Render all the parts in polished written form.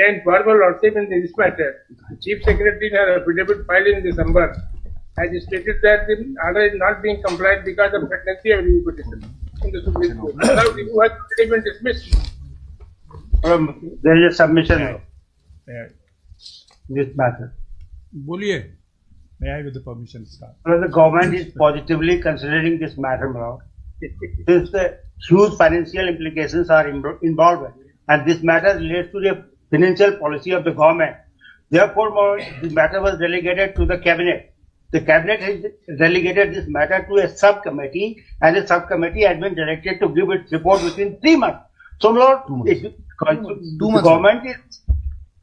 And former Lordship in this matter, Chief Secretary in her affidavit filed in December has stated that the order is not being complied because of pregnancy of review petition in the Supreme Court. Now review has already been dismissed. There is a submission this matter. बोलिए. May I with the permission start? The government is positively considering this matter, my lord. Since the huge financial implications are involved, and this matter relates to the financial policy of the government. Therefore, my lord, this matter was delegated to the cabinet. The cabinet has delegated this matter to a subcommittee, and the subcommittee has been directed to give its report within 3 months. So, my lord, the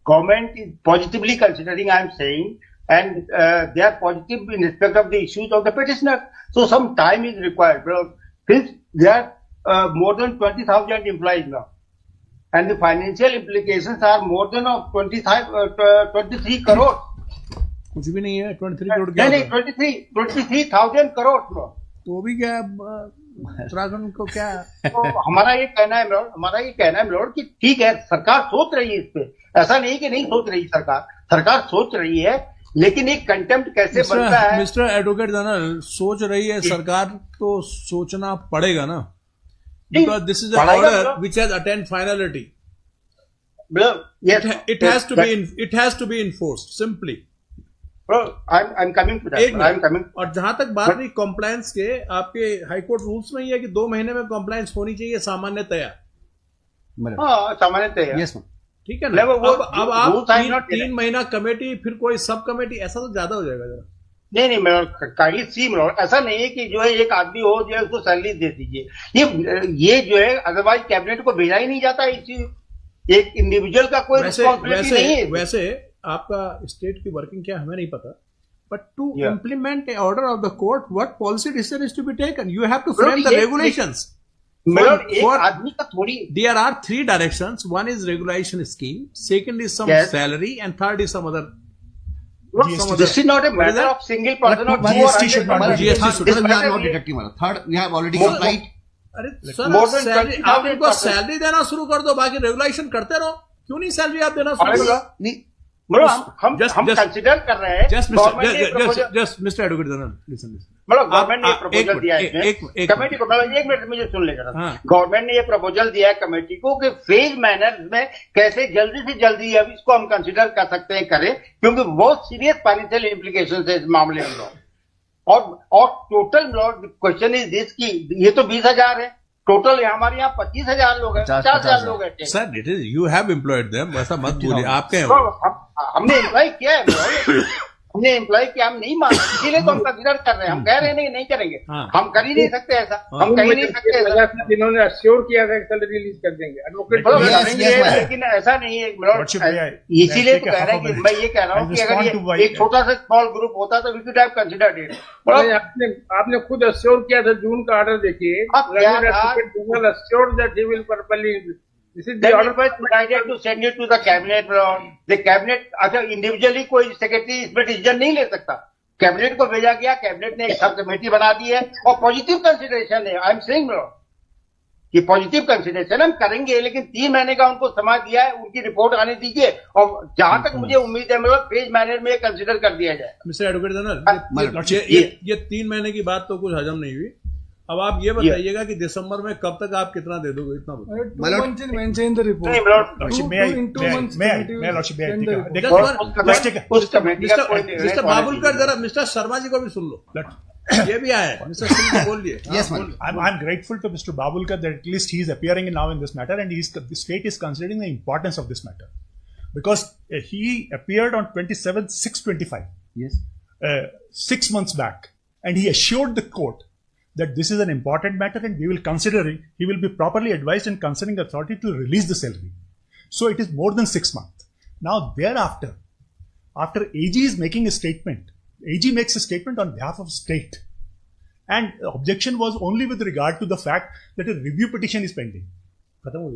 government is positively considering, I am saying, and they are positive in respect of the issues of the petitioner. So, some time is required. But since there are more than 20,000 employees now, and the financial implications are more than of 23 crores. कुछ भी नहीं है. 23 करोड़ क्या? नहीं 23,000 crores. तो भी क्या उत्तराखंड को क्या? तो हमारा ये कहना है मिलोड कि ठीक है, सरकार सोच रही है इस पे, ऐसा नहीं कि नहीं सोच रही सरकार सोच रही है, लेकिन एक कंटेम्प्ट कैसे बनता है? मिस्टर एडवोकेट जनरल, सोच रही है सरकार तो सोचना पड़ेगा ना, because this is an order which has attained finality. Yes, it has to be enforced simply. Bro, I'm coming to that. I'm coming. और जहां तक बात रही कॉम्प्लायंस के, आपके हाईकोर्ट रूल्स में ये है कि 2 महीने में कॉम्प्लायंस होनी चाहिए सामान्यतया. हाँ, सामान्यतया. Yes ma'am. ठीक है ना. अब आप 3 महीना कमेटी, फिर कोई सब कमेटी, ऐसा तो ज्यादा हो जाएगा जरा. नहीं काइंडली सी मिलोड, ऐसा नहीं है कि जो है एक आदमी हो जो है उसको सैलरी दे दीजिए. ये जो है अदरवाइज कैबिनेट को भेजा ही नहीं जाता. एक इंडिविजुअल का कोई रिस्पॉन्सिबिलिटी नहीं है. वैसे आपका स्टेट की वर्किंग क्या हमें नहीं पता, but to implement a order of the court, what policy decision is to be taken, you have to frame the regulations. एक आदमी का थोड़ी, there are 3 directions. One is regulation scheme, second is some salary, and third is some other. This is not a matter of single person or GST should not be. GST should we are not detecting. Third, we have already complied. अरे sir, आप इनको salary देना शुरू कर दो, बाकी regulation करते रहो. क्यों नहीं सैलरी आप देना शुरू करो? हम कंसिडर कर रहे हैं. Just mister advocate general, listen. Government ने प्रपोजल दिया है कमेटी को. 1 मिनट मुझे सुन लेगा. गवर्नमेंट ने ये प्रपोजल दिया है कमेटी को कि फेज मैनर में कैसे जल्दी से जल्दी अब इसको हम कंसिडर कर सकते हैं, करें, क्योंकि बहुत सीरियस फाइनेंशियल इम्प्लीकेशन है इस मामले में. और टोटल क्वेश्चन इज दिस की ये तो 20,000 है टोटल, हमारे यहाँ 25,000 लोग हैं, 50,000 लोग हैं. Sir, it is you have employed them, ऐसा मत बोलिए. आपके हमने एम्प्लॉय किया है, हमने एम्प्लॉय किया, हम नहीं मान, इसीलिए तो हम कंसिडर कर रहे हैं. हम कह रहे हैं नहीं करेंगे. हम कर ही नहीं सकते ऐसा. हम कह ही नहीं सकते. जिन्होंने अश्योर किया था सैलरी रिलीज कर देंगे, एडवोकेट, लेकिन ऐसा नहीं है. इसीलिए तो कह रहे हैं कि मैं ये कह रहा हूँ कि अगर एक छोटा सा स्मॉल ग्रुप होता तो we should have considered it. आपने खुद अश्योर किया था. जून का ऑर्डर देखिए, assured that he will properly. This is the order by decided to send it to the cabinet. The cabinet, अच्छा इंडिविजुअली कोई सेक्रेटरी इसमें डिसीजन नहीं ले सकता. कैबिनेट को भेजा गया, कैबिनेट ने एक सब कमेटी बना दी है और पॉजिटिव कंसिडरेशन है. आई एम सेइंग कि पॉजिटिव कंसिडरेशन हम करेंगे, लेकिन 3 महीने का उनको समय दिया है, उनकी रिपोर्ट आने दीजिए. और जहां तक मुझे उम्मीद है मतलब फेज मैनर में कंसिडर कर दिया जाए. मिस्टर एडवोकेट जनरल, ये 3 महीने की बात तो कुछ हजम नहीं हुई. अब आप ये बताइएगा कि दिसंबर में कब तक आप कितना दे दोगे, इतना मिस्टर बाबुलकर, जरा मिस्टर शर्मा जी को भी सुन लो. ये भी आया. मिस्टर सिंह को बोलिए. Yes, I'm grateful to Mr. Babulkar that at least he is appearing now in this matter, and the state is considering the importance of this matter, because he appeared on 27/6/25. Yes. 6 months back, and he assured the court that this is an important matter and we will consider it. He will be properly advised and considering authority to release the salary. So it is more than 6 months. Now thereafter, after AG is making a statement, AG makes a statement on behalf of state, and objection was only with regard to the fact that a review petition is pending.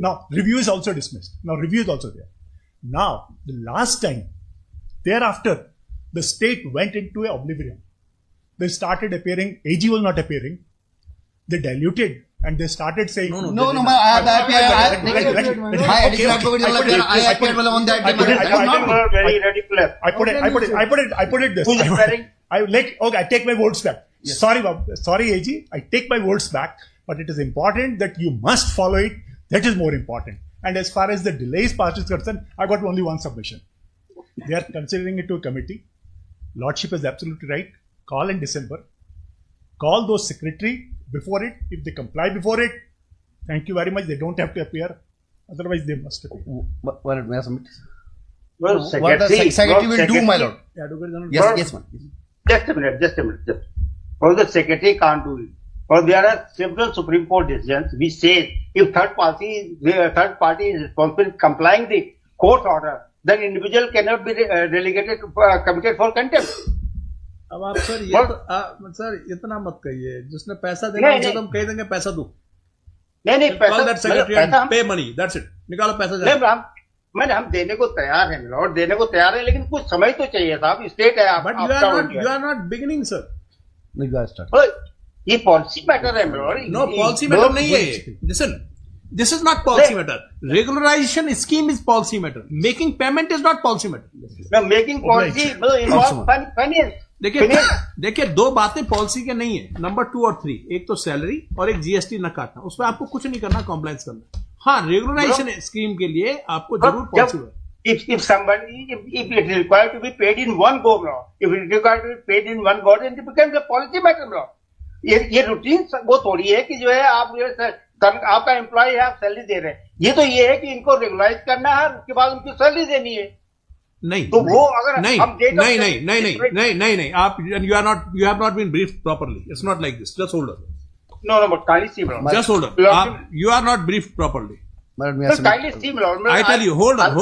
Now review is also dismissed. Now review is also there. Now the last time, thereafter, the state went into a oblivion. They started appearing, AG was not appearing. They diluted and they started saying, No, my additional advocate general, I appeared on that day. I think we're very ridiculous. I put it this. Who's referring? I take my words back. Sorry, AG, I take my words back, but it is important that you must follow it. That is more important. And as far as the delays part is concerned, I got only one submission. They are considering it to a committee. Lordship is absolutely right. Call in December. Call those secretary before it. If they comply before it, thank you very much. They don't have to appear. Otherwise, they must appear. What may I submit? Well, What the secretary will do, my lord? Yes, ma'am. Just a minute. Well, the secretary can't do it. Well, there are several Supreme Court decisions which say if third party is responsible in complying the court order, then individual cannot be relegated to committed for contempt. अब आप sir ये तो sir इतना मत कहिए, जिसने पैसा देना उसे तो हम कह देंगे पैसा दो. नहीं Call that secretary and pay money. That's it. निकालो पैसा जाए. मैंने हम देने को तैयार हैं लॉर्ड, देने को तैयार है, लेकिन कुछ समय तो चाहिए साहब. स्टेट है. But you are not beginning, sir. ये पॉलिसी मैटर है लॉर्ड. No, policy matter नहीं है. Listen, this is not policy matter. Regularization scheme is policy matter. Making payment is not policy matter. No, making policy involves finance. देखिए दो बातें policy के नहीं है. नंबर 2 और 3, एक तो सैलरी और एक जीएसटी न काटना. उसमें आपको कुछ नहीं करना, कॉम्प्लायंस करना. हाँ, रेगुलराइजेशन स्कीम के लिए आपको जरूर पॉलिसी है. If somebody, if it is required to be paid in one go, if it is required to be paid in one go, then it becomes a policy matter, bro. ये routine वो थोड़ी है कि जो है आप आपका एम्प्लॉय है, आप सैलरी दे रहे हैं. ये तो ये है कि इनको रेगुलाइज करना है, उसके बाद उनकी सैलरी देनी है. नहीं तो वो अगर नहीं हम नहीं आप you have not been briefed properly. It's not like this. Just hold on. No, but kindly see, bro. Just hold on. You are not briefed properly. Kindly see, bro. I tell you, hold on.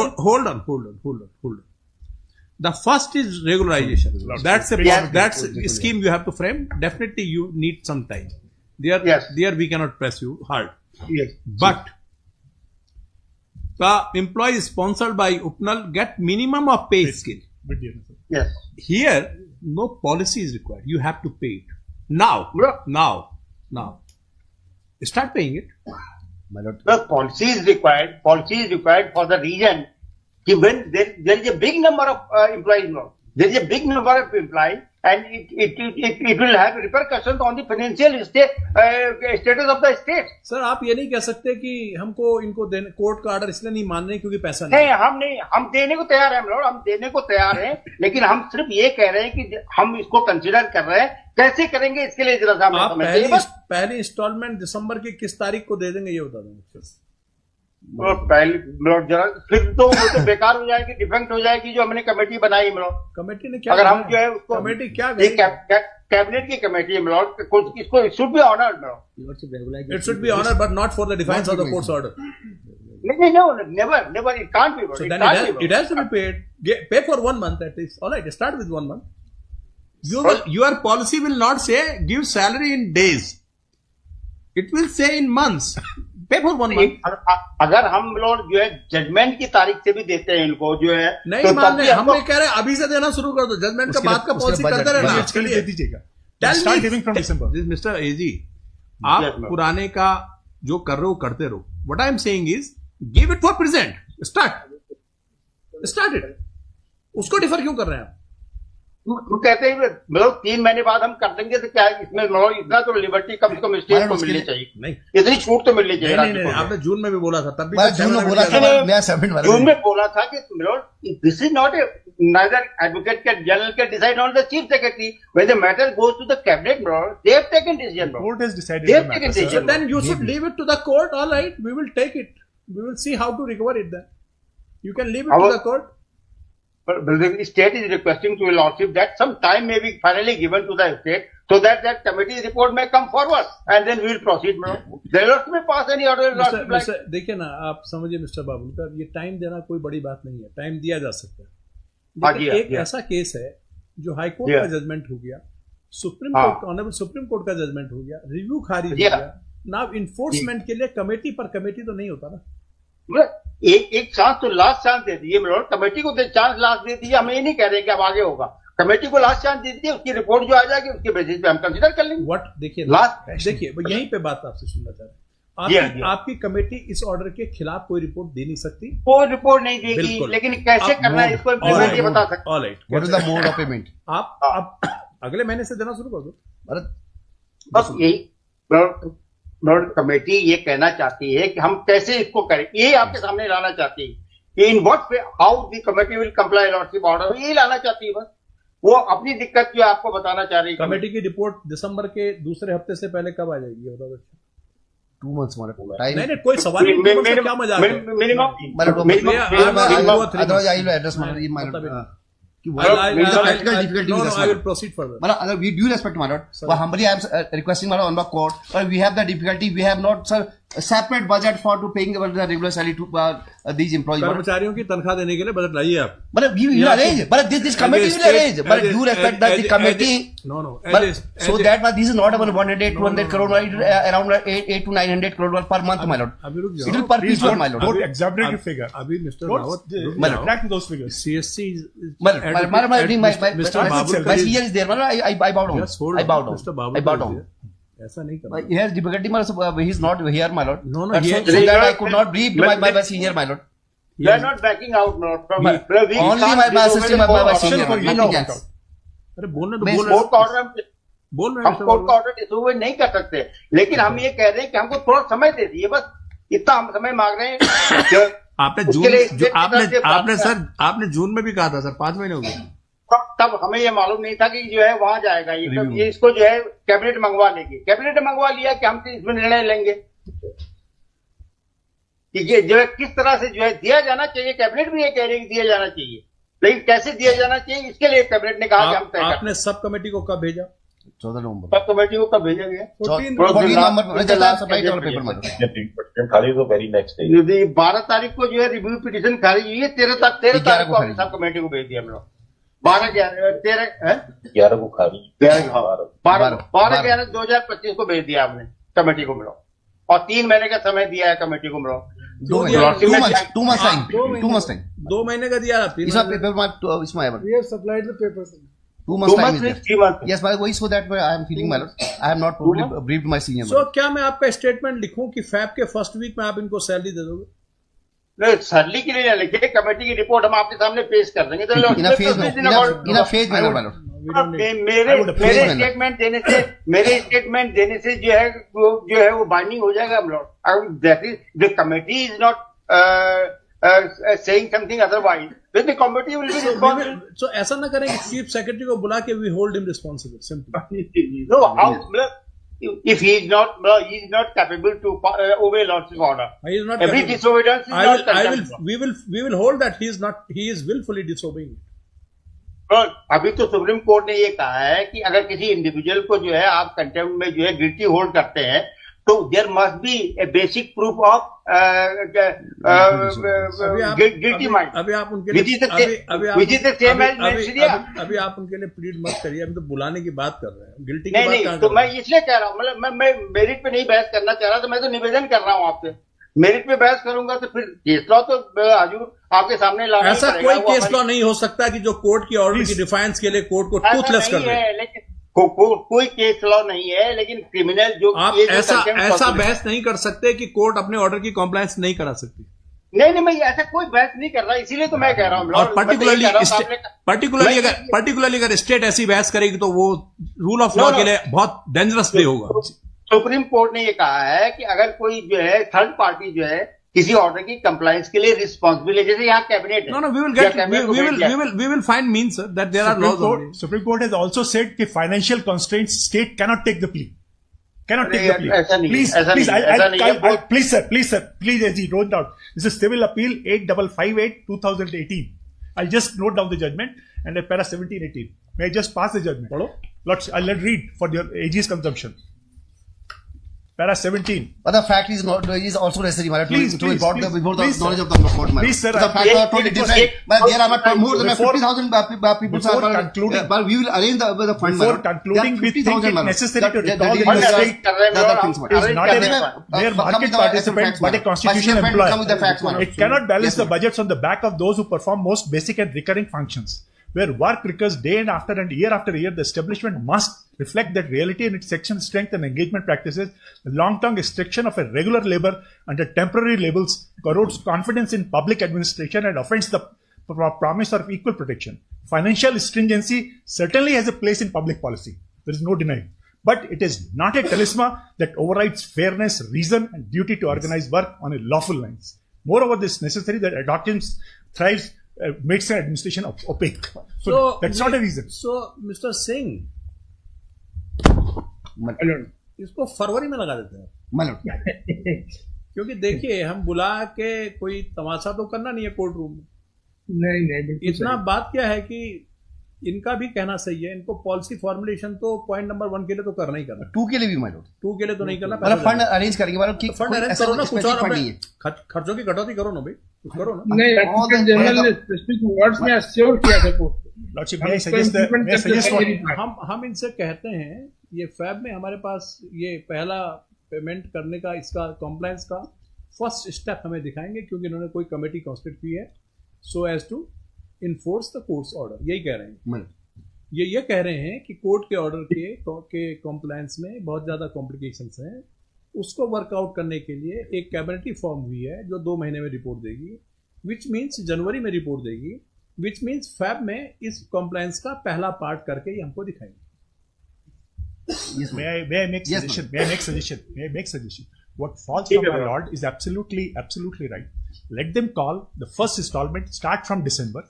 The first is regularization. That's a scheme you have to frame. Definitely you need some time. There we cannot press you hard. Yes. But the employee sponsored by UPNAL get minimum of pay scale. Yes. Here, no policy is required. You have to pay it. Now. Start paying it. The policy is required for the reason that when there is a big number of employees now. There is a big number of employees and it will have repercussions on the financial status of the state. Sir आप ये नहीं कह सकते कि हमको इनको court का order इसलिए नहीं मान रहे क्योंकि पैसा नहीं. हम देने को तैयार हैं हम देने को तैयार हैं, लेकिन हम सिर्फ ये कह रहे हैं कि हम इसको कंसीडर कर रहे हैं. कैसे करेंगे इसके लिए जरा सा आप पहली इंस्टॉलमेंट दिसंबर की किस तारीख को दे देंगे ये बता देंगे. फिर तो वो तो बेकार हो जाएगी, डिफेक्ट हो जाएगी जो हमने कमेटी बनाई. कमेटी ने क्या, अगर हम जो है उसको कमेटी क्या कैबिनेट की कमेटी है इसको it should be honoured. It should be honored, but not for the defiance of the court's order. No, never. It can't be. So then it has to be paid. Pay for 1 month at least. All right, start with 1 month. Your policy will not say give salary in days. It will say in months. Pay for 1 month. अगर हम लोग जो है judgement की तारीख से भी देते हैं इनको जो है नहीं मान रहे, हम कह रहे हैं अभी से देना शुरू कर दो. जजमेंट का बाद का पॉलिसी करते रहना. दे दीजिएगा. Start giving from December. Mr. AG, आप पुराने का जो कर रहे हो करते रहो. What I am saying is give it for present. Start it. उसको डिफर क्यों कर रहे हैं आप? वो कहते हैं 3 महीने बाद हम कर देंगे तो क्या इसमें इतना तो लिबर्टी कम से कम स्टेट को मिलनी चाहिए. नहीं, इतनी छूट तो मिलनी चाहिए. नहीं, आपने जून में भी बोला था, तब भी जून में बोला था कि this is not a neither advocate general can decide on the chief secretary. When the matter goes to the cabinet, they have taken decision. The court has decided. They have taken decision. So then you should leave it to the court. All right, we will take it. We will see how to recover it then. You can leave it to the court. But the state is requesting to your lordship that some time may be finally given to the state so that committee report may come forward and then we will proceed. There will not pass any order. देखिए ना, आप समझिए mister बाबू, ये time देना कोई बड़ी बात नहीं है. टाइम दिया जा सकता है. एक ऐसा केस है जो हाई कोर्ट का जजमेंट हो गया, ऑनरेबल सुप्रीम कोर्ट का जजमेंट हो गया, रिव्यू खारिज हो गया. नाउ इन्फोर्समेंट के लिए कमेटी पर कमेटी तो नहीं होता ना. एक चांस तो लास्ट चांस दे दीजिए. कमेटी को चांस लास्ट दे दीजिए. हम ये नहीं कह रहे कि अब आगे होगा. कमेटी को लास्ट चांस दे दीजिए, उसकी रिपोर्ट जो आ जाएगी उसके बेसिस पे हम कंसीडर कर लेंगे। व्हाट देखिए लास्ट देखिए यहीं पे बात आपसे सुनना चाह रहे जी, हैं। जी। आपकी कमेटी इस ऑर्डर के खिलाफ कोई रिपोर्ट दे नहीं सकती। कोई रिपोर्ट नहीं देगी, बिल्कुल। लेकिन कैसे करना है इसको इम्प्लीमेंट ये बता सकते all right, What is the mode of payment? आप अगले महीने से देना शुरू कर दो। Bharat, बस यही ब्लड कमेटी ये कहना चाहती है कि हम कैसे इसको करें, ये आपके सामने लाना चाहती है। In what way how the committee will comply lordship order, ये लाना चाहती है बस। वो अपनी दिक्कत जो आपको बताना चाह रही है। कमेटी की रिपोर्ट दिसंबर के दूसरे हफ्ते से पहले कब आ जाएगी, ये बताओ। 2 months हमारे time. नहीं कोई सवाल नहीं, two months का क्या मजाक है? Otherwise, I will address my lord. I will proceed further. Other with due respect, my lord, but humbly I am requesting my lord on the court. But we have the difficulty. We have not, sir, a separate budget for to paying the regular salary to these employees. कर्मचारियों की तनख्वाह देने के लिए budget लाइए आप। But we will arrange. But this committee will arrange. But due respect that the committee. No. So that was this is not about 100, 200 crore, around 8 to 900 crore per month, my lord. अभी रुक It जाओ। will per piece, my lord. Don't exaggerate the figure. अभी mister Don't Rawat retract those figures. CSC My senior is there. I bow down. Just hold I bow on, down. Mr. I Babu bow is down. here. ऐसा नहीं करना। He has difficulty, he is not here, my lord. No, So that I could not brief my senior, my lord. They are not backing out, no. From Only my assistant, my senior, for you, nothing no. else. अरे बोलने दो, मैं बोल court का order रहे हम हैं court का ऑर्डर डिसोबे नहीं कर सकते, लेकिन हम ये कह रहे हैं कि हमको थोड़ा समय दे दीजिए, बस इतना हम समय मांग रहे हैं। आपने उसके लिए जून आपने आपने जून में भी कहा था सर, 5 महीने हो गए। तब हमें ये मालूम नहीं था कि जो है वहां जाएगा ये इसको जो है कैबिनेट मंगवा लेगी। कैबिनेट ने मंगवा लिया कि हम इसमें निर्णय लेंगे कि ये जो है किस तरह से जो है दिया जाना चाहिए। कैबिनेट भी ये कह रही है कि दिया जाना चाहिए, लेकिन कैसे दिया जाना चाहिए इसके लिए कैबिनेट ने कहा कि हम तय करें। आपने सब कमेटी को कब भेजा? 14 नवंबर। सब कमेटी को कब भेजा गया? 14 नवंबर सप्लाई और पेपर में खाली तो वेरी नेक्स्ट डे, यदि 12 तारीख को जो है रिव्यू पिटीशन खारिज हुई है, 13 तारीख को हमने सब कमेटी को भेज दिया हम लोग। 11 को खाली, 12/11 2025 को भेज दिया हमने कमेटी को मिलो, और 3 महीने का समय दिया है कमेटी को मिलो। 2 months time. 2 महीने का दिया आप। इसका पेपर इसमें आया। We have supplied the papers. 2 months time is there. 3 months। Yes, but so that I am feeling my lord. I have not probably briefed my senior. सो क्या मैं आपका स्टेटमेंट लिखूं कि फैब के फर्स्ट वीक में आप इनको सैलरी दे दोगे? नहीं, सरली के लिए लिखिए, कमेटी की रिपोर्ट हम आपके सामने पेश कर देंगे। तो In a phase manner, my lord. मेरे स्टेटमेंट देने से जो है वो बाइंडिंग हो जाएगा हम लोग। That is the committee is not saying something otherwise, then the committee will be responsible. So ऐसा ना करें कि चीफ सेक्रेटरी को बुला के we hold him responsible simply. No, how if he is not capable to obey lordship order, He is not every capable. disobedience is not condemnable. we will hold that he is willfully disobeying it. अभी तो supreme court ने ये कहा है कि अगर किसी individual को जो है आप कंटेम्प्ट में जो है गिल्टी होल्ड करते हैं, तो there must be a basic proof of guilty mind. अभी आप उनके लिए अभी आप उनके लिए प्लीड मत करिए, अभी तो बुलाने की बात कर रहे हैं, गिल्टी की बात नहीं, तो मैं इसलिए कह रहा हूँ, मतलब मैं मेरिट पे नहीं बहस करना चाह रहा, तो मैं तो निवेदन कर रहा हूँ आपसे। मेरिट पे बहस करूंगा तो फिर केस लॉ तो हजूर आपके सामने लाना ऐसा कोई केस लॉ नहीं हो सकता कि जो कोर्ट की ऑर्डर की डिफाइंस के लिए कोर्ट को टूथलेस कर दे। लेकिन कोई केस लॉ नहीं है, लेकिन क्रिमिनल जो आप ऐसा बहस नहीं कर सकते कि कोर्ट अपने ऑर्डर की कॉम्प्लायंस नहीं करा सकती। नहीं, मैं ऐसा कोई बहस नहीं कर रहा, इसीलिए तो मैं कह रहा हूँ। और पर्टिकुलरली अगर स्टेट ऐसी बहस करेगी तो वो रूल ऑफ लॉ के लिए बहुत डेंजरस डे होगा। सुप्रीम कोर्ट ने ये कहा है कि अगर कोई जो है थर्ड पार्टी जो है किसी ऑर्डर की कंप्लायंस के लिए रिस्पॉन्सिबल है, जैसे यहाँ कैबिनेट है। No, we will find means, sir, that there are laws. Supreme Court has also said that financial constraints state cannot take the plea. Cannot take the plea. ऐसा नहीं, Please, ऐसा please, नहीं, please, sir, as he wrote down. This is Civil Appeal 8558/2018. I'll just note down the judgment and para 1718. May I just pass the judgment? I'll let read for your AG's consumption. Para 17. But the fact is also necessary, my lord, to report before the knowledge of the court, my lord. Please, sir. The facts are totally different. But there are more than 50,000 people. Before concluding, but we will arrange the fund. Before concluding, we think it necessary to recall that the state is not a mere market participant but a constitutional employer. It cannot balance the budgets on the back of those who perform most basic and recurring functions. where work recurs day and after year, the establishment must reflect that reality in its section strength and engagement practices. The long-term restriction of a regular labor under temporary labels corrodes confidence in public administration and offends the promise of equal protection. Financial stringency certainly has a place in public policy. There is no denying. But it is not a talisman that overrides fairness, reason, and duty to organize work on a lawful lines. Moreover, this is necessary that adoptions thrives makes an administration opaque. So that's not a reason. So, Mr. Singh, इसको फरवरी में लगा देते हैं क्योंकि देखिए हम बुला के कोई तमाशा तो करना नहीं है कोर्ट रूम में. नहीं इतना बात क्या है कि इनका भी कहना सही है, इनको पॉलिसी फॉर्मुलेशन तो पॉइंट नंबर 1 के लिए तो करना ही करना, 2 के लिए भी मालूम, 2 के लिए तो नहीं करना. मतलब फंड अरेंज करेंगे, मतलब कि फंड अरेंज करो ना, कुछ और खर्चों की कटौती करो ना भाई, कुछ करो ना. नहीं, एडवोकेट जनरल ने स्पेसिफिक वर्ड्स में अश्योर किया था कोर्ट. हम इनसे कहते हैं ये फैब में हमारे पास ये पहला पेमेंट करने का इसका कॉम्प्लायंस का फर्स्ट स्टेप हमें दिखाएंगे क्योंकि इन्होंने कोई कमेटी कॉन्स्टिट्यूट की है so as to enforce the court's order. यही कह रहे हैं ये कह रहे हैं कि कोर्ट के ऑर्डर के कॉम्प्लायंस में बहुत ज़्यादा कॉम्प्लिकेशंस हैं. उसको वर्कआउट करने के लिए एक कैबिनेटरी फॉर्म हुई है जो 2 महीने में रिपोर्ट देगी, विच मीन्स जनवरी में रिपोर्ट देगी, विच मीन्स फैब में इस कॉम्प्लायंस का पहला पार्ट करके ये हमको दिखाएंगे. May I make suggestion? What falls from my lord is absolutely right. Let them call the first installment start from December.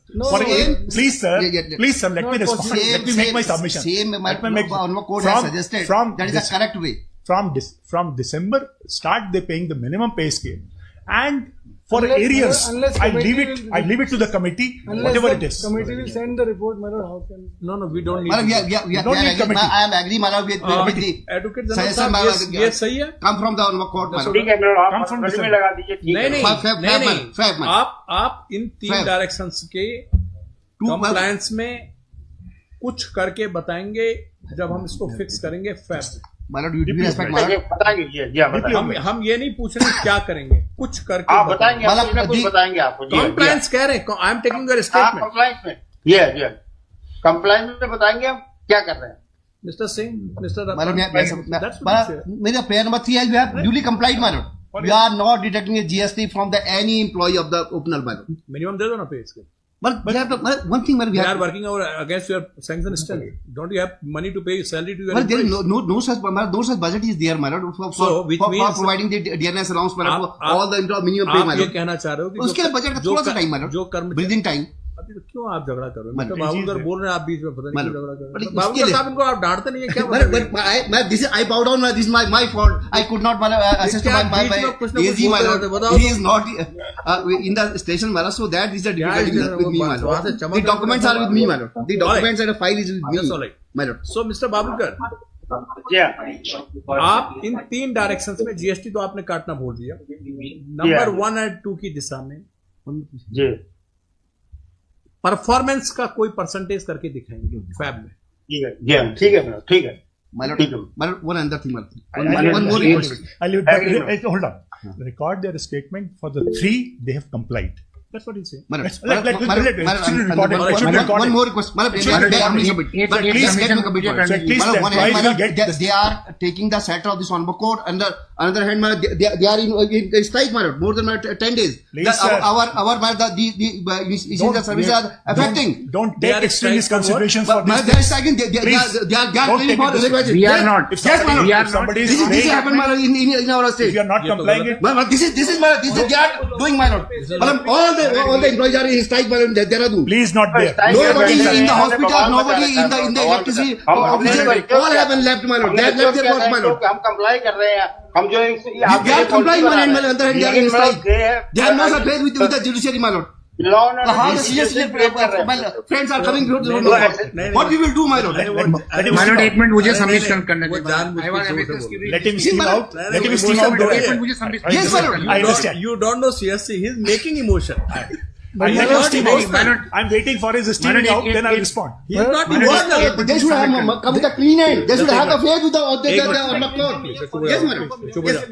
Please sir, let me respond. Let me make my submission. Court has suggested that is the correct way. From December, start they paying the minimum pay scale, and for arrears, I leave it to the committee, whatever it is. Committee will send the report, Madam. How can? No, we don't need. We don't need committee. I am agree, Madam, with the Advocate General. ये सही है. Come from the court, Madam. ठीक है madam, आप फरवरी में लगा दीजिए. नहीं. आप इन 3 डायरेक्शंस के कंप्लायंस में कुछ करके बताएंगे जब हम इसको फिक्स करेंगे फैब. हम ये नहीं पूछ रहे क्या करेंगे, कुछ करके आप बताएंगे, कुछ बताएंगे आपको. कंप्लायंस कह रहे हैं, I am taking your statement. Compliance में बताएंगे हम क्या कर रहे हैं. Mr. Singh, Mr. मेरा prayer number 3 is we have duly complied, Madam. We are not deducting a GST from any employee of the opener, Madam. Minimum दे दो ना पे इसके. But we have to, one thing, Madam, we are working against your sanctions still. Don't you have money to pay salary to your employees? There is no such budget is there, Madam, for providing the DNS allowance, Madam, all the minimum pay, Madam. आप ये कहना चाह रहे हो कि उसके लिए budget का थोड़ा सा टाइम, Madam, breathing time. अभी तो क्यों आप झगड़ा कर रहे हो? मिस्टर बाबुलकर बोल रहे हैं, आप बीच में पता नहीं क्यों झगड़ा कर रहे हैं. बाबुलकर साहब इनको आप डांटते नहीं है क्या? This is I bow down. This is my fault. I could not assist my AG, my lord. He is not in the station, my lord. So that is the difficulty with me, my lord. The documents are with me, my lord. The documents and the file is with me, my lord. So Mr. Babulkar, आप इन 3 directions में GST तो आपने काटना भूल दिया. Number 1 और 2 की दिशा में परफॉर्मेंस का कोई परसेंटेज करके दिखाएंगे फैब में. ठीक है. My lord, one another thing, one more request. Hold on. Record their statement for the 3 they have complied. That's what he said. One more request. They are taking the scepter of this honorable court. And the another hand, they are in strike, more than 10 days. The services are affecting. Don't take extremist considerations for this. They are striking. They are claiming for the We are not. Yes, this happened in our state. If you are not complying, this is they are doing, my lord. All the employees are in strike, by Dehradun. Please not there. Nobody in the hospital, nobody in the electricity offices, all have been left, my lord. They have left their work, my lord. हम comply कर रहे हैं. हम जो they are complying, my lord. On the other hand, they are in strike. They have no such faith with the judiciary, my lord. How the seriously friends are coming to the road. What we will do, my lord? My lord, एक minute मुझे submit करने दीजिए. Let him steam out. Let him steam out. Yes, my lord. I understand. You don't know CSC. He is making emotion. I my let lord, him steam out. I'm waiting for his steaming out, then I'll respond. He is not emotional. They should have come with a clean hand. They should have the faith with the court. Yes, madam.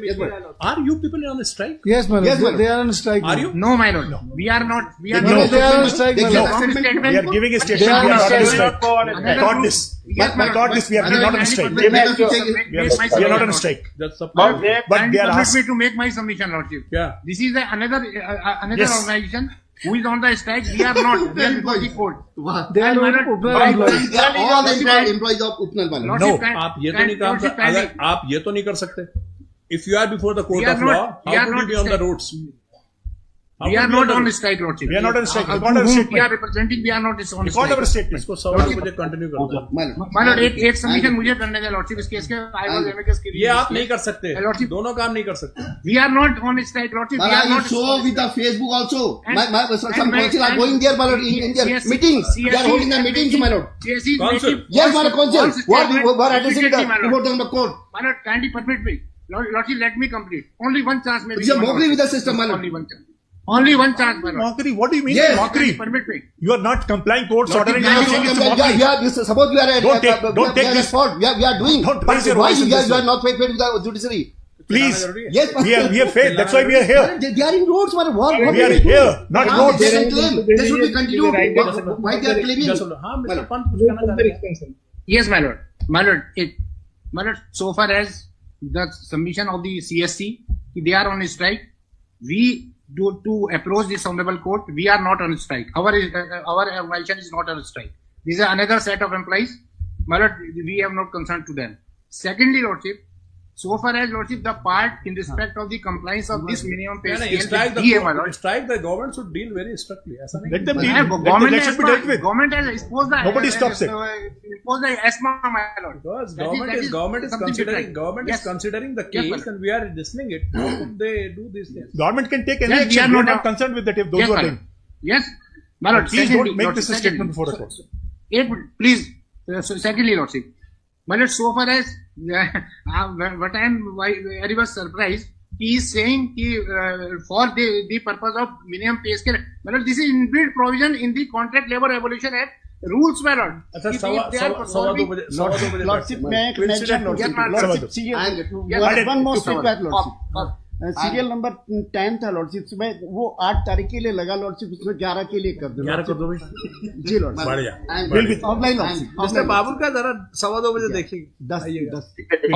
Yes, madam. Are you people on a strike? Yes, my lord. Yes, madam. They are on strike. Are you? No, my lord. We are not. We are No, not. they are on strike, my They lord. give a statement. We are giving a They statement. are We are not on on strike. I got this. Yes, I got this. We are not on strike. We are not on strike. That's the But they are Permit me asking. to make my submission, Lordship. Yeah. This is another Yes. organization who is on the strike. We are not. We are before the court. They are And my on lord, Upnal employees. They are all the employees of Upnal, madam. No, Lordship, can- आप ये तो can- नहीं काम Lordship, कर, अगर kindly- आप ये तो नहीं कर सकते. If you are before the court We are of not- law, we how are could you not be on the strike. roads? How We could are you be not the on roads? strike, Lordship. We are not on strike. To We got our whom statement. we are representing, we are not on We strike. got our statement. इसको 7 बजे continue कर दो. My lord, एक submission मुझे करने दे lordship इस case के. I was amicus curiae. ये आप नहीं कर सकते. Lordship. दोनों काम नहीं कर सकते. We are not on strike, Lordship. We are Madam, you not. show with the Facebook also. And- Some and- council are and- going there, my lord, in their CSC meetings. They are holding their and meetings, my lord. CSC is Council. making Yes, my lord, council. false What statement you are addressing repeatedly, my lord. before them the court. My lord, kindly permit me. Lordship, let me complete. Only one chance may be It's a given, mockery with the Lordship. system, my lord. Only one chance. Only one chance, my lord. Mockery? What do you mean Yes. by mockery? Permit me. You are not complying court's order and you Yeah, are saying it's a mockery. suppose we are Don't take this. We are doing. Don't raise your Why voice in you this are way. not paid with the judiciary? Please. Yes, We have faith. That's why we are here. They are in roads, man. What We are here, not Now roads. they can claim. They should be continued. Why they are claiming? हाँ, Mr. Pant कुछ कहना चाह रहे हैं. Yes, my lord. My lord, so far as the submission of the CSC, they are on strike. We do to approach this honorable court. We are not on strike. Our organization is not on strike. This is another set of employees. My lord, we have no concern to them. Secondly, lordship, so far as lordship, the part in respect of the compliance of this minimum pay नहीं, scale, strike DA, my lord. the government should deal very strictly. ऐसा नहीं. Let them deal. Government That has should be dealt with. imposed the Nobody stops it. imposed the ESMA, my lord. Because That government is something considering different. Yes. considering the Yes, case madam. and we are listening it. How could they do these things? Government can take any Yes, we action. are We are not- not concerned with that if those Yes, who are madam. doing. Yes, my lord. Please Secondly, don't make lordship, this a statement before a court. Please, secondly, lordship. My lord, so far as what I am very much surprised, he is saying for the purpose of minimum pay scale. My lord, this is inbuilt provision in the Contract Labour Abolition Act rules, my lord. अच्छा If सवा they are दो बजे Lordship, may I mention, Lordship, Lordship, serial, one more feedback, Lordship. Serial number 10 था lordship में वो 8 तारीख के लिए लगा लॉर्डशिप उसमें 11 के लिए कर दो 11 को दो भाई. जी लॉर्डशिप बढ़िया. ऑफलाइन लॉर्डशिप मिस्टर बाबुल का जरा 2:15 देखिए. 10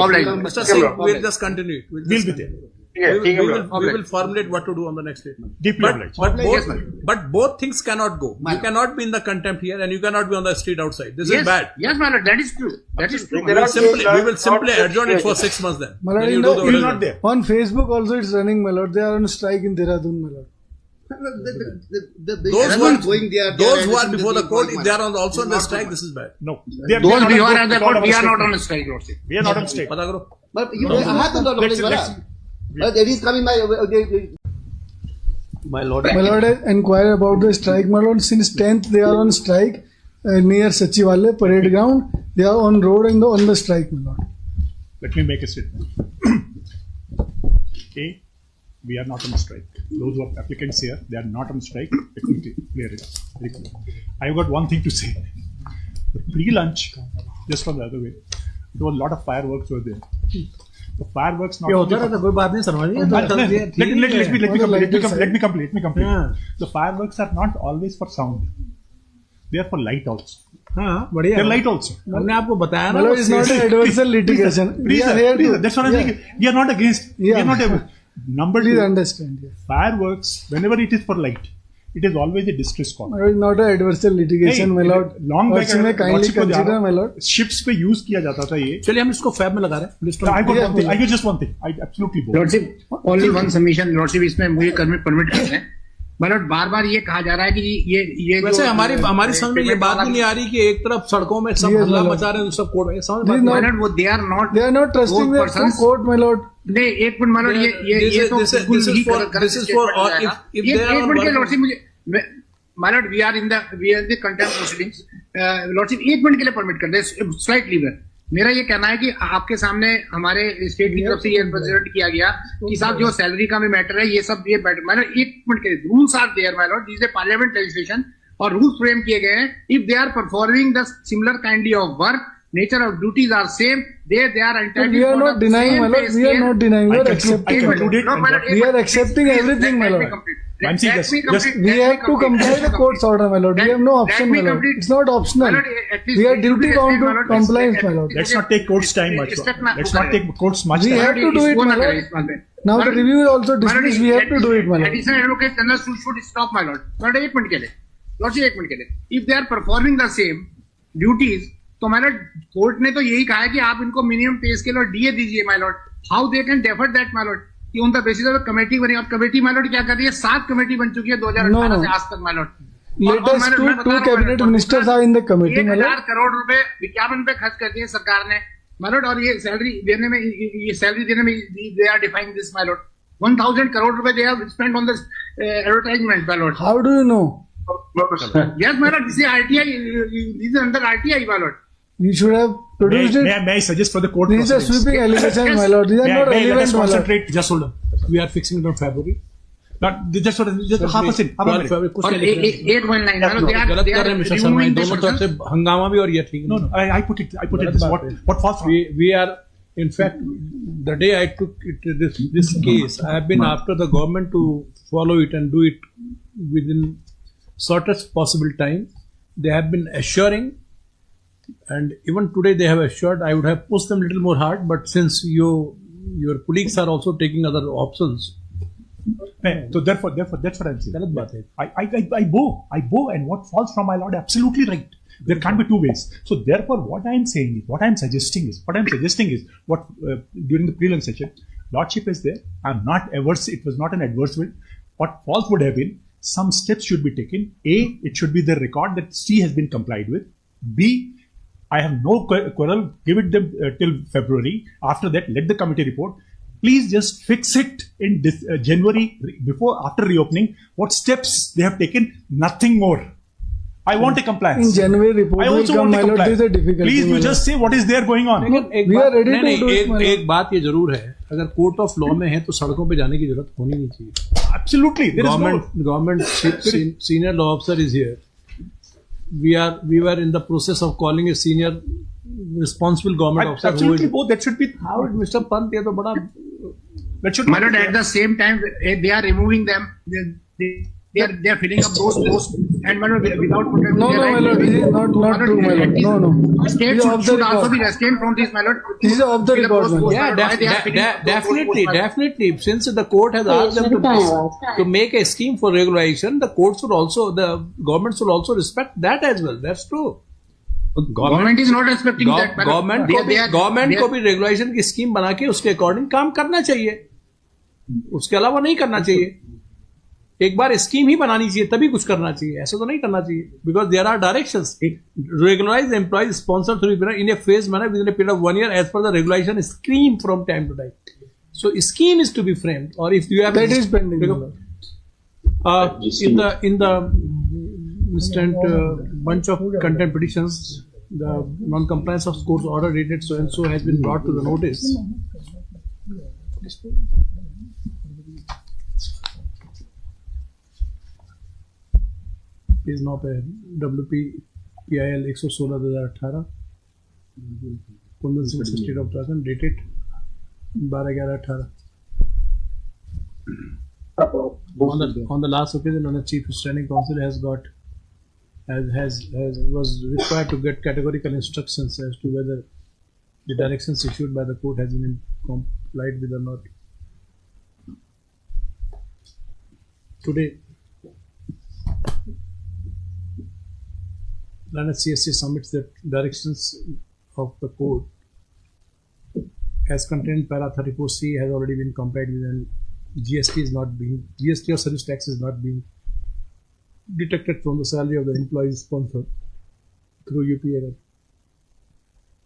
Offline. Mr. Singh, we'll just continue. We'll be there. We will formulate what to do on the next statement. Deeply obliged. But both things cannot go. You cannot be in the contempt here and you cannot be on the street outside. This is bad. Yes, my lord, that is true. That is true. We will simply adjourn it for 6 months then. My lord, When you in do the- the We're original. not there. On Facebook also it's running, my lord. They are on strike in Dehradun, my lord. Those who are before the court, if they are also on the strike, this is bad. No. They are Those not who on are at the court, we are not statement. on strike, lordship. We are not on state. पता करो. But you have to Let's- it is coming my Lord My lord, I inquire about the strike, my lord. Since 10th they are on strike near Sachivalya Parade Ground. They are on road and on the strike, my lord. Let me make a statement. A, we are not on strike. Those who are applicants here, they are not on strike. Let me clear it up. Very clear. I've got one thing to say. The pre-lunch, just from the other way, there was a lot of fireworks were there. The fireworks not only for- कोई बात नहीं Sharma ji. let me complete. The fireworks are not always for sound. They are for light also. हाँ बढ़िया. They're light also. हमने आपको बताया My ना. lord, it's not an adversarial litigation. We are here to. That's what I'm saying. We are not against. We Yeah. are not able. Number Please two, understand. Yes. fireworks, whenever it is for light, it is always a distress call. My lord, it's not an adversarial litigation, my lord. Long Watch me kindly consider, my lord. Ships पे use किया जाता था ये. चलिए हम इसको fab में लगा रहे हैं. List I got Yeah, one thing. yeah. I got just one thing. I absolutely both. Lordship only one submission lordship इसमें मुझे परमिट करते हैं. मतलब बार-बार ये कहा जा रहा है कि ये वैसे हमारी समझ में ये बात भी नहीं आ रही कि एक तरफ सड़कों में सब Yes, हल्ला my lord. मचा रहे हैं सब कोर्ट में समझ This is में. not- वो they are not They are not trusting the court, my lord. नहीं एक मिनट मतलब ये तो This is for all. If they are एक on मिनट के work- लॉर्डशिप मुझे my lord we are in the contempt proceedings lordship एक मिनट के लिए परमिट कर दे स्लाइट लीवर मेरा ये कहना है कि आपके सामने हमारे स्टेट की तरफ से ये प्रेजेंट किया गया कि साहब जो सैलरी का भी मैटर है ये सब ये मैटर एक मिनट के rules are there my lord, this is parliament legislation और रूल्स फ्रेम किए गए हैं. If they are performing the similar kindly of work, nature of duties are same, they are entitled. We are not denying, my lord. We are not denying. We are accepting. We are accepting everything, my lord. We have to comply the court's order, my lord. We have no option, my lord. It's not optional. We are duty bound to compliance, my lord. Let's not take court's time much. Let's not take court's much We time. have to do it, my lord. Now the review is also dismissed. We have to do it, my lord. Additional advocate general should stop, my lord. My lord, 1 minute के लिए. Lordship, 1 minute के लिए. If they are performing the same duties, तो my Lord court ने तो यही कहा है कि आप इनको मिनिमम पे स्केल और डीए दीजिए my lord. How they can defer that my lord कि on the basis of committee बनी. और कमेटी माय लॉर्ड क्या कर रही है, 7 कमेटी बन चुकी है 2018 से आज तक my Lord. Latest two cabinet ministers are in the committee, my lord. 1,000 crore रुपए विज्ञापन पे खर्च कर दिए सरकार ने माय लॉर्ड. और ये सैलरी देने में they are defying this my lord. 1,000 crore rupaye they have spent on this advertisement my lord. How do you know? Yes my lord, this is RTI, this is under RTI my lord. You should have produced it. May I suggest for the court? These are sweeping allegations, my lord. These are not let us relevant, my lord. concentrate. Just hold on. We are fixing it on February. Not just half a second. और 819 गलत कर रहे हैं mister Sharma. दोनों तरफ से हंगामा भी और ये ठीक. No, I put it. This what falls from. We are, in fact, the day I took it, this case, I have been after the government to follow it and do it within shortest possible time. They have been assuring, and even today they have assured. I would have pushed them a little more hard, but since your colleagues are also taking other options. So therefore, that's what I'm saying. गलत बात है. I bow, and what falls from my lord, absolutely right. There can't be two ways. So therefore, what I am suggesting is, what during the prelim session, lordship is there. I'm not averse. It was not an adverse will. What falls would have been, some steps should be taken. A, it should be the record that C has been complied with. B, I have no quarrel. Give it them till February. After that, let the committee report. Please just fix it in this January after reopening. What steps they have taken? Nothing more. I want a compliance. In January report I also want a compliance. Please, you just say what is there going on. We are ready to do it. एक बात ये जरूर है, अगर court of law में है तो सड़कों पे जाने की जरूरत होनी नहीं चाहिए. Absolutely. Government senior law officer is here. We were in the process of calling a senior responsible government officer. Absolutely, both. That should be. How Mr. Pant, ये तो बड़ा. That should. My lord, at the same time, they are removing them. They are filling up those posts, and my lord, without protecting. No, my lord, this is not true, my lord. No. State should also be restrained from this, my lord. This is off the record, my lord. Yeah, definitely. Since the court has asked them to make a scheme for regularization, the government should also respect that as well. That's true. Government is not respecting that. Government को भी regulation की scheme बना के उसके according काम करना चाहिए, उसके अलावा नहीं करना चाहिए. एक बार स्कीम ही बनानी चाहिए तभी कुछ करना चाहिए, ऐसा तो नहीं करना चाहिए. Because there are directions. Regularise employees sponsor through in a phase manner within a period of 1 year as per the regulation scheme from time to time. So scheme is to be framed. और if you have that is pending. in the instant bunch of contempt petitions, the non-compliance of court's order dated so and so has been brought to the notice. Is now WP PIL 116/2018 Kundan Singh State of Uttarakhand dated 12/11/18. On the last occasion, when the Chief Standing Council was required to get categorical instructions as to whether the directions issued by the court has been complied with or not. Today, Planet CSC submits that directions of the court as contained para 34C has already been complied with, and GST or service tax is not being detected from the salary of the employee sponsor through UPA.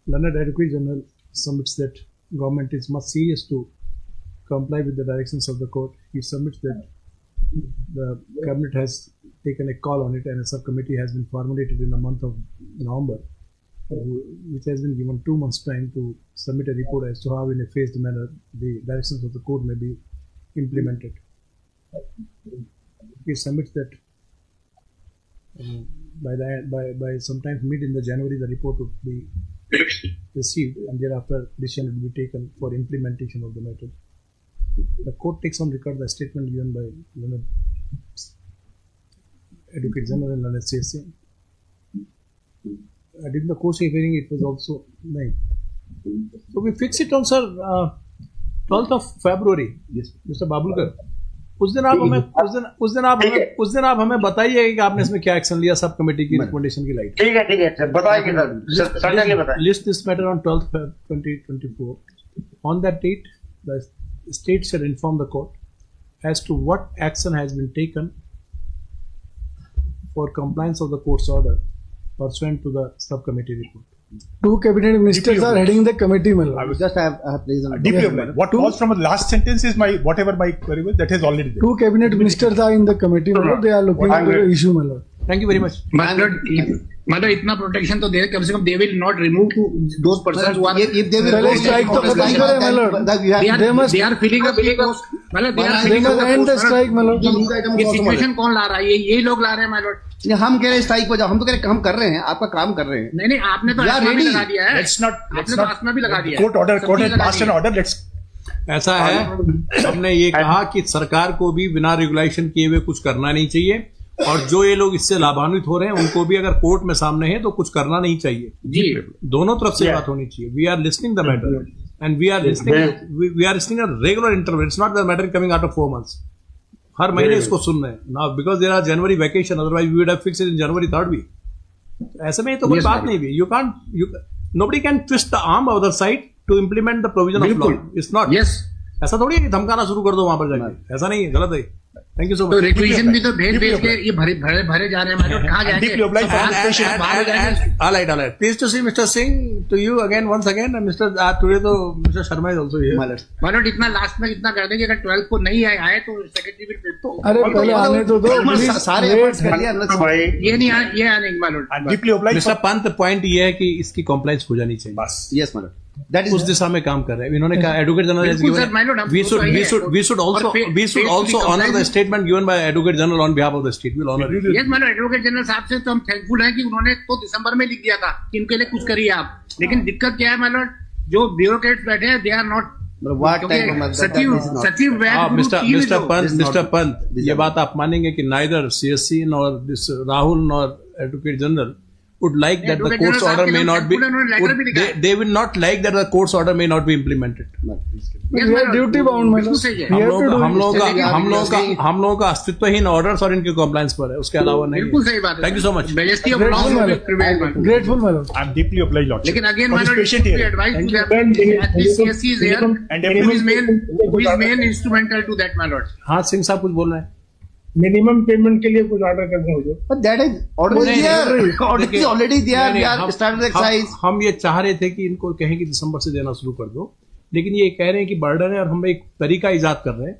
Learned Advocate General submits that government is much serious to comply with the directions of the court. He submits that the cabinet has taken a call on it and a subcommittee has been formulated in the month of November which has been given 2 months' time to submit a report as to how, in a phased manner, the directions of the court may be implemented. He submits that by sometime mid in the January, the report would be received, and thereafter decision will be taken for implementation of the matter. The court takes on record the statement given by Learned Advocate General and Learned CSA. During the course of hearing, it was also made. So we fix it on, sir, 12th of February. Yes, Mr. Babulkar. उस दिन आप हमें बताइए कि आपने इसमें क्या action लिया सब कमेटी की रिकमेंडेशन की लाइट. ठीक है सर, बताइए sir. List this matter on 12th Feb 2024. On that date, the state shall inform the court as to what action has been taken for compliance of the court's order pursuant to the subcommittee report. 2 cabinet ministers are heading the committee, my lord. I will just have please. Deeply obliged. What was from the last sentence is whatever my query was, that is already there. 2 cabinet ministers are in the committee, my lord. They are looking into the issue, my lord. Thank you very much. मतलब इतना protection तो they कम से कम they will not remove those persons who are if they will पहले strike तो खत्म करें, my lord. they are feeling a big मतलब They must end the strike, my lord. ये सिचुएशन कौन ला रहा है? ये लोग ला रहे हैं, माय लॉर्ड. हम कह रहे हैं स्ट्राइक हो जाओ, हम तो कह रहे हम कर रहे हैं, आपका काम कर रहे हैं. नहीं आपने तो आसमा भी लगा दिया है. Let's not आपने तो आसमा भी लगा दिया है. court has passed an order. Let's. ऐसा है, हमने ये कहा कि सरकार को भी बिना रेगुलेशन किए हुए कुछ करना नहीं चाहिए, और जो ये लोग इससे लाभान्वित हो रहे हैं उनको भी अगर कोर्ट में सामने है तो कुछ करना नहीं चाहिए जी. दोनों तरफ से बात होनी चाहिए. We are listening the matter and we are listening a regular interval. It's not the matter coming out of 4 months. हर महीने इसको सुन रहे हैं now because there are January vacation, otherwise we would have fixed in January 3rd week. ऐसे में तो कोई बात नहीं हुई. Nobody can twist the arm of the side to implement the provision of law. It's not. Yes, ऐसा थोड़ी है कि धमकाना शुरू कर दो वहां पर जाके. ऐसा नहीं है, गलत है. Thank you so much. तो रिक्वेशन भी तो भेज के ये भरे जा रहे हैं. कहाँ जाएंगे? All right. Pleased to see Mr. Singh to you again once again. And Mr. today तो Mr. Sharma is also here. मानो इतना लास्ट में इतना कर देंगे, अगर 12 को नहीं आए तो सेक्रेटरी भी तो अरे पहले आने तो दो. सारे efforts कर लिया. ये नहीं आने मानो. Deeply obliged. Mr. Pant, point ये है कि इसकी कॉम्प्लाइंस हो जानी चाहिए. बस. Yes, madam. That is उस दिशा में काम कर रहे हैं. इन्होंने कहा advocate general we should also honor the statement given by Advocate General on behalf of the state. We'll honor it. Yes, मानो एडवोकेट जनरल साहब से तो हम थैंकफुल हैं कि उन्होंने तो दिसंबर में लिख दिया था कि इनके लिए कुछ करिए आप. लेकिन दिक्कत क्या है मानो, जो ब्यूरोक्रेट्स बैठे हैं, they are not Mr. Pant, ये बात आप मानेंगे कि neither CSC nor this Rahul nor Advocate General would like that the court's order may not be. They will not like that the court's order may not be implemented. We are duty bound, my lord. हम लोगों का अस्तित्वहीन orders और इनके compliance पर है, उसके अलावा नहीं. बिल्कुल सही बात है. Thank you so much. Grateful, my lord. I'm deeply obliged, Lord. लेकिन अगेन मानो CSC is there and who is main instrumental to that, my lord. हाँ, सिंह साहब कुछ बोल रहे हैं. मिनिमम पेमेंट के लिए कुछ ऑर्डर करना होगा. but that is already there. Already there. We are started the exercise. हम ये चाह रहे थे कि इनको कहें कि दिसंबर से देना शुरू कर दो, लेकिन ये कह रहे हैं कि बर्डन है और हम एक तरीका इजाद कर रहे हैं,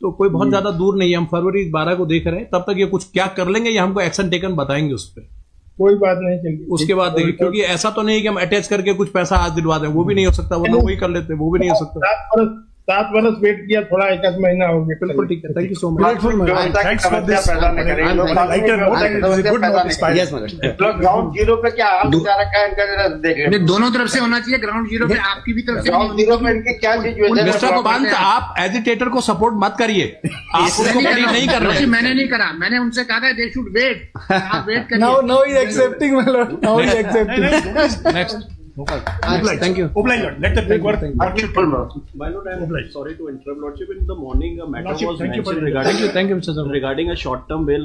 तो कोई बहुत ज्यादा दूर नहीं है. हम फरवरी 12 को देख रहे हैं, तब तक ये कुछ क्या कर लेंगे, ये हमको एक्शन टेकन बताएंगे उस पर. कोई बात नहीं चलेगी. उसके बाद देखिए, क्योंकि ऐसा तो नहीं कि हम अटैच करके कुछ पैसा आज दिलवा दें, वो भी नहीं हो सकता. वो वही कर लेते, वो भी नहीं हो सकता. 7 बरस वेट किया, थोड़ा 1 महीना हो गया. बिल्कुल ठीक है. Thank you so much. Thanks for this. Yes, madam. Ground zero पे क्या हाल बेचारा का दोनों तरफ से होना चाहिए. ग्राउंड जीरो पे आपकी भी तरफ से. ग्राउंड जीरो पे इनके क्या सिचुएशन. मिस्टर पंत, आप एजिटेटर को सपोर्ट मत करिए. आप उसको नहीं कर रहे. मैंने नहीं करा. मैंने उनसे कहा था दे शुड वेट. आप वेट करिए. Now he accepting, my lord. Now he accepting. Next. Thank you. Obliged, Lord. Let the big work. My lord, I am sorry to interrupt, Lordship. In the morning, a matter was mentioned regarding Thank you, Mr. regarding a short-term bail.